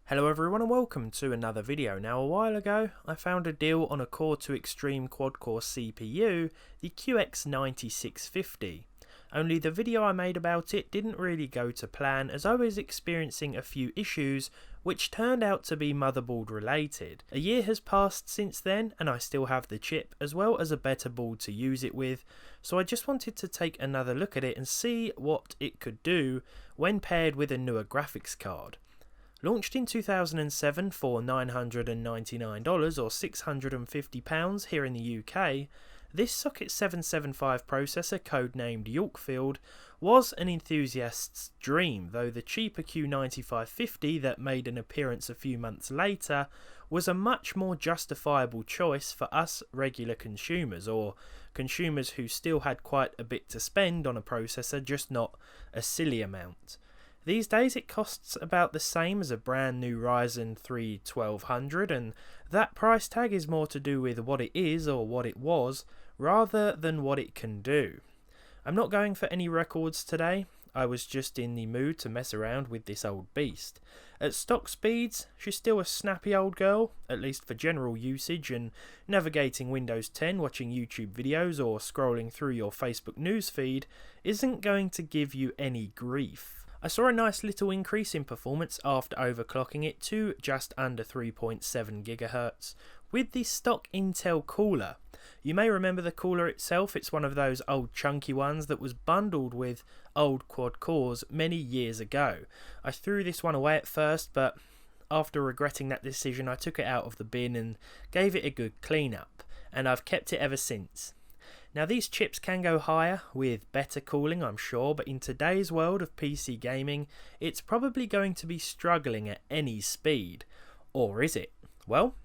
Hello everyone and welcome to another video. Now a while ago I found a deal on a Core 2 Extreme quad-core CPU, the QX9650. Only the video I made about it didn't really go to plan as I was experiencing a few issues which turned out to be motherboard related. A year has passed since then and I still have the chip as well as a better board to use it with, so I just wanted to take another look at it and see what it could do when paired with a newer graphics card. Launched in 2007 for $999 or £650 here in the UK, this Socket 775 processor, codenamed Yorkfield, was an enthusiast's dream, though the cheaper Q9550 that made an appearance a few months later was a much more justifiable choice for us regular consumers, or consumers who still had quite a bit to spend on a processor, just not a silly amount. These days it costs about the same as a brand new Ryzen 3 1200, and that price tag is more to do with what it is or what it was rather than what it can do. I'm not going for any records today, I was just in the mood to mess around with this old beast. At stock speeds, she's still a snappy old girl, at least for general usage, and navigating Windows 10, watching YouTube videos or scrolling through your Facebook newsfeed isn't going to give you any grief. I saw a nice little increase in performance after overclocking it to just under 3.7 GHz with the stock Intel cooler. You may remember the cooler itself, it's one of those old chunky ones that was bundled with old quad cores many years ago. I threw this one away at first, but after regretting that decision I took it out of the bin and gave it a good clean up, and I've kept it ever since. Now these chips can go higher with better cooling, I'm sure, but in today's world of PC gaming, it's probably going to be struggling at any speed. Or is it? Well,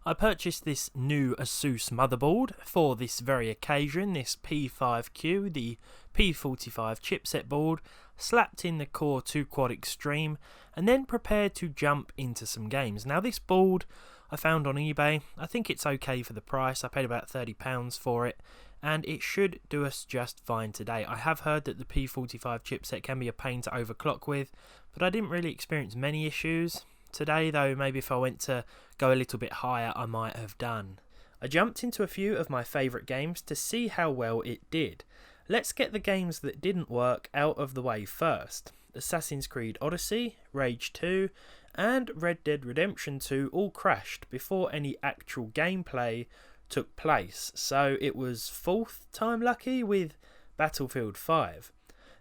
I purchased this new ASUS motherboard for this very occasion, this P5Q, the P45 chipset board, slapped in the Core 2 Quad Extreme, and then prepared to jump into some games. Now this board I found on eBay, I think it's okay for the price, I paid about £30 for it, and it should do us just fine today. I have heard that the P45 chipset can be a pain to overclock with, but I didn't really experience many issues. Today though, maybe if I went to go a little bit higher I might have done. I jumped into a few of my favourite games to see how well it did. Let's get the games that didn't work out of the way first. Assassin's Creed Odyssey, Rage 2 and Red Dead Redemption 2 all crashed before any actual gameplay took place, so it was fourth time lucky with Battlefield 5.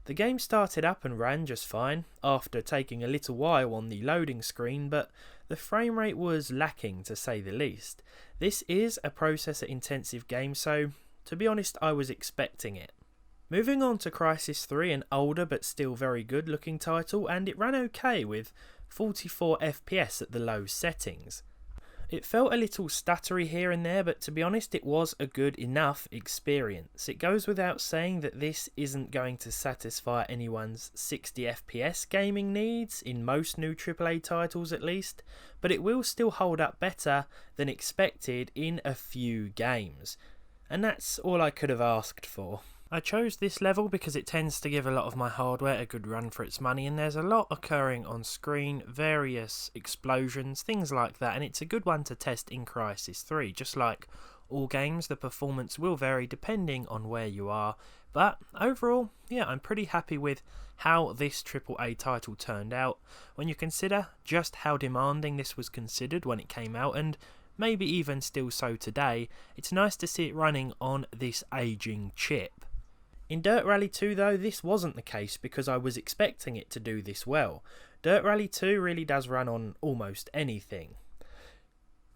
The game started up and ran just fine after taking a little while on the loading screen, but the frame rate was lacking to say the least. This is a processor intensive game, so to be honest I was expecting it. Moving on to Crysis III, an older but still very good looking title, and it ran okay with 44 FPS at the low settings. It felt a little stuttery here and there, but to be honest it was a good enough experience. It goes without saying that this isn't going to satisfy anyone's 60 FPS gaming needs, in most new AAA titles at least, but it will still hold up better than expected in a few games. And that's all I could have asked for. I chose this level because it tends to give a lot of my hardware a good run for its money, and there's a lot occurring on screen, various explosions, things like that, and it's a good one to test in Crysis 3. Just like all games, the performance will vary depending on where you are, but overall, yeah, I'm pretty happy with how this AAA title turned out when you consider just how demanding this was considered when it came out, and maybe even still so today. It's nice to see it running on this aging chip. In Dirt Rally 2 though, this wasn't the case because I was expecting it to do this well. Dirt Rally 2 really does run on almost anything.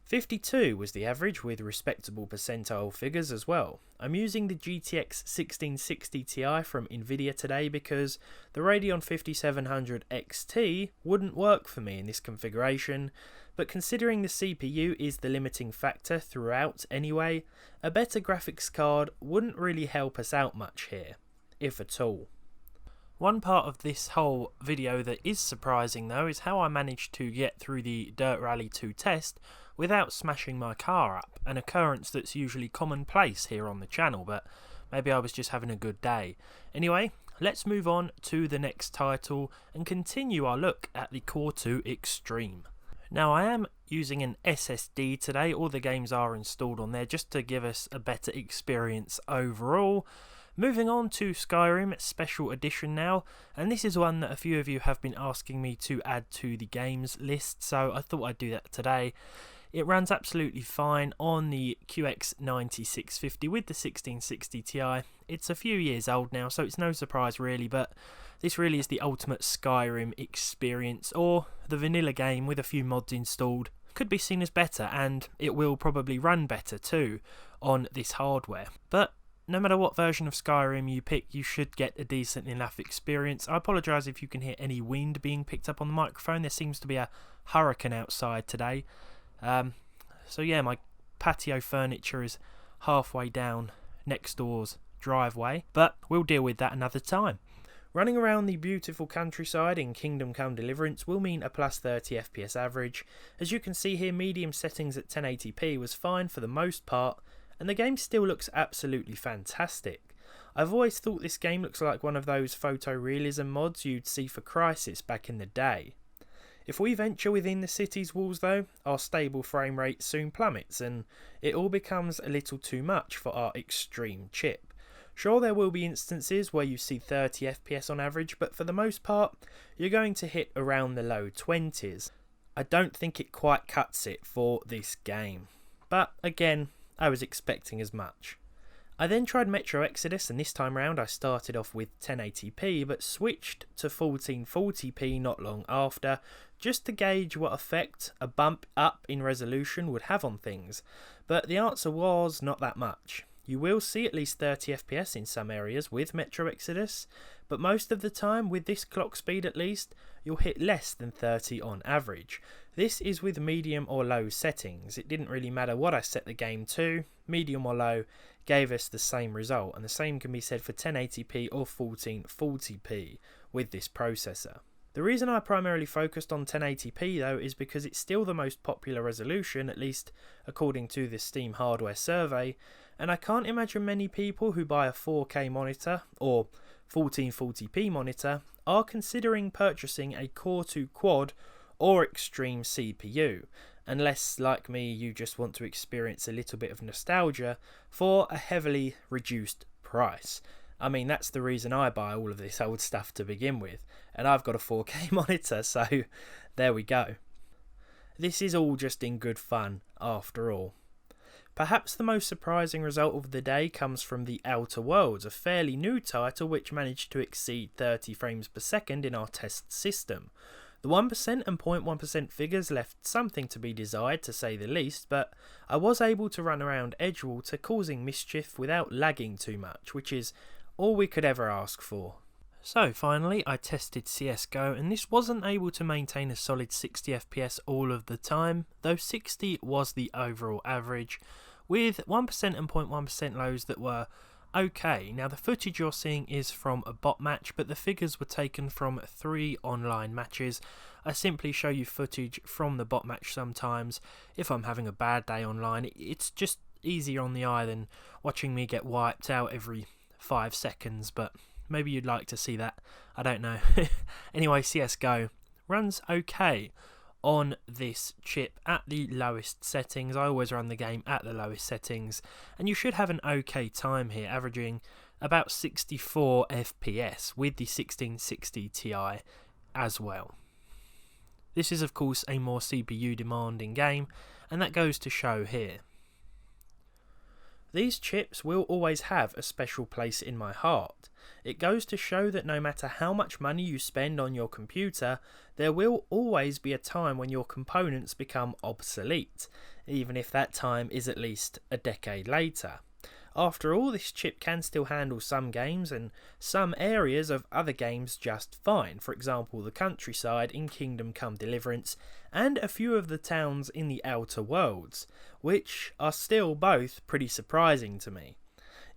52 was the average with respectable percentile figures as well. I'm using the GTX 1660 Ti from Nvidia today because the Radeon 5700 XT wouldn't work for me in this configuration, but considering the CPU is the limiting factor throughout anyway, a better graphics card wouldn't really help us out much here, if at all. One part of this whole video that is surprising though is how I managed to get through the Dirt Rally 2 test without smashing my car up, an occurrence that's usually commonplace here on the channel, but maybe I was just having a good day. Anyway, let's move on to the next title and continue our look at the Core 2 Extreme. Now I am using an SSD today, all the games are installed on there just to give us a better experience overall. Moving on to Skyrim Special Edition now, and this is one that a few of you have been asking me to add to the games list, so I thought I'd do that today. It runs absolutely fine on the QX9650 with the 1660 Ti. It's a few years old now, so it's no surprise really, but this really is the ultimate Skyrim experience, or the vanilla game with a few mods installed. Could be seen as better, and it will probably run better too on this hardware. But no matter what version of Skyrim you pick, you should get a decent enough experience. I apologise if you can hear any wind being picked up on the microphone. There seems to be a hurricane outside today. So yeah, my patio furniture is halfway down next door's driveway, but we'll deal with that another time. Running around the beautiful countryside in Kingdom Come Deliverance will mean a plus 30 FPS average. As you can see here, medium settings at 1080p was fine for the most part, and the game still looks absolutely fantastic. I've always thought this game looks like one of those photorealism mods you'd see for Crysis back in the day. If we venture within the city's walls though, our stable frame rate soon plummets and it all becomes a little too much for our extreme chip. Sure, there will be instances where you see 30 FPS on average, but for the most part you're going to hit around the low 20s. I don't think it quite cuts it for this game, but again, I was expecting as much. I then tried Metro Exodus, and this time round I started off with 1080p but switched to 1440p not long after, just to gauge what effect a bump up in resolution would have on things, but the answer was not that much. You will see at least 30 FPS in some areas with Metro Exodus, but most of the time, with this clock speed at least, you'll hit less than 30 on average. This is with medium or low settings. It didn't really matter what I set the game to, medium or low gave us the same result, and the same can be said for 1080p or 1440p with this processor. The reason I primarily focused on 1080p though is because it's still the most popular resolution, at least according to the Steam hardware survey, and I can't imagine many people who buy a 4K monitor or 1440p monitor are considering purchasing a Core 2 Quad or Extreme CPU, unless, like me, you just want to experience a little bit of nostalgia for a heavily reduced price. I mean, that's the reason I buy all of this old stuff to begin with, and I've got a 4K monitor, so there we go. This is all just in good fun, after all. Perhaps the most surprising result of the day comes from The Outer Worlds, a fairly new title which managed to exceed 30 frames per second in our test system. The 1% and 0.1% figures left something to be desired, to say the least, but I was able to run around Edgewater causing mischief without lagging too much, which is all we could ever ask for. So finally I tested CSGO, and this wasn't able to maintain a solid 60 FPS all of the time, though 60 was the overall average, with 1% and 0.1% lows that were okay. Now the footage you're seeing is from a bot match, but the figures were taken from 3 online matches. I simply show you footage from the bot match sometimes if I'm having a bad day online. It's just easier on the eye than watching me get wiped out every 5 seconds, but maybe you'd like to see that, I don't know. Anyway, CSGO runs okay on this chip at the lowest settings. I always run the game at the lowest settings, and you should have an okay time here, averaging about 64 FPS with the 1660 Ti as well. This is of course a more CPU demanding game, and that goes to show here. These chips will always have a special place in my heart. It goes to show that no matter how much money you spend on your computer, there will always be a time when your components become obsolete, even if that time is at least a decade later. After all, this chip can still handle some games and some areas of other games just fine, for example the countryside in Kingdom Come Deliverance and a few of the towns in the Outer Worlds, which are still both pretty surprising to me.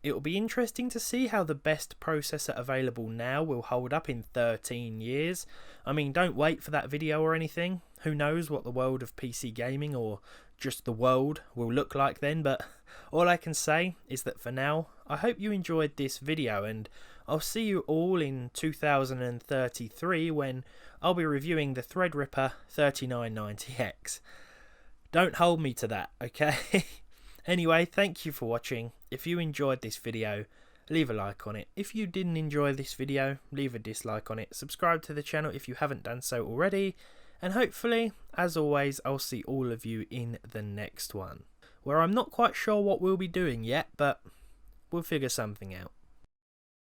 It will be interesting to see how the best processor available now will hold up in 13 years. I mean, don't wait for that video or anything. Who knows what the world of PC gaming, or just the world, will look like then, but all I can say is that for now, I hope you enjoyed this video, and I'll see you all in 2033 when I'll be reviewing the Threadripper 3990X. Don't hold me to that, okay? Anyway, thank you for watching. If you enjoyed this video, leave a like on it. If you didn't enjoy this video, leave a dislike on it. Subscribe to the channel if you haven't done so already. And hopefully, as always, I'll see all of you in the next one, where I'm not quite sure what we'll be doing yet, but we'll figure something out.